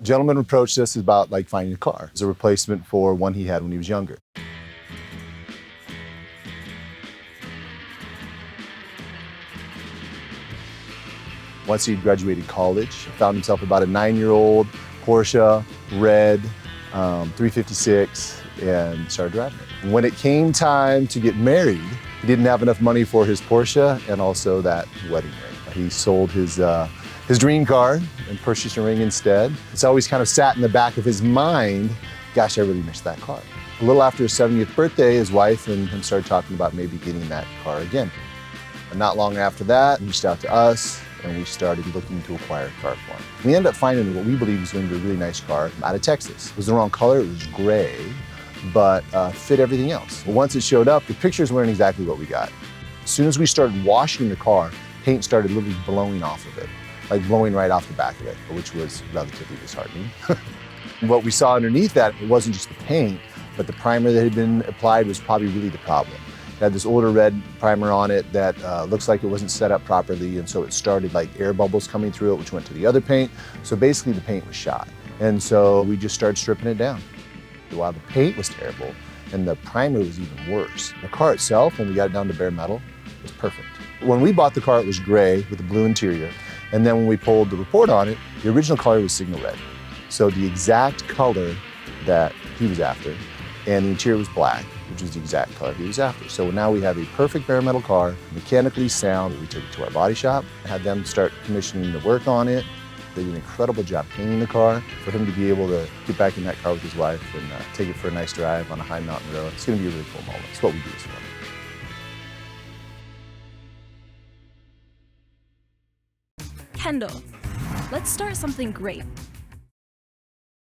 Gentleman approached us about like finding a car as a replacement for one he had when he was younger. Once he graduated college, found himself about a 9-year-old Porsche red 356 and started driving it. When it came time to get married, he didn't have enough money for his Porsche and also that wedding ring. He sold his dream car and purchased a ring instead. It's always kind of sat in the back of his mind, gosh, I really miss that car. A little after his 70th birthday, his wife and him started talking about maybe getting that car again. And not long after that, he reached out to us and we started looking to acquire a car for him. We ended up finding what we believe was going to be a really nice car out of Texas. It was the wrong color, it was gray, but fit everything else. But once it showed up, the pictures weren't exactly what we got. As soon as we started washing the car, paint started literally blowing off of it, like blowing right off the back of it, which was relatively disheartening. What we saw underneath that, it wasn't just the paint, but the primer that had been applied was probably really the problem. It had this older red primer on it that looks like it wasn't set up properly, and so it started like air bubbles coming through it, which went to the other paint. So basically the paint was shot. And so we just started stripping it down. While the paint was terrible and the primer was even worse, the car itself, when we got it down to bare metal, was perfect. When we bought the car, it was gray with a blue interior. And then when we pulled the report on it, the original color was signal red. So the exact color that he was after, and the interior was black, which was the exact color he was after. So now we have a perfect bare metal car, mechanically sound. We took it to our body shop, had them start commissioning the work on it. They did an incredible job painting the car. For him to be able to get back in that car with his wife and take it for a nice drive on a high mountain road, it's gonna be a really cool moment. It's what we do this for. Kendall, let's start something great.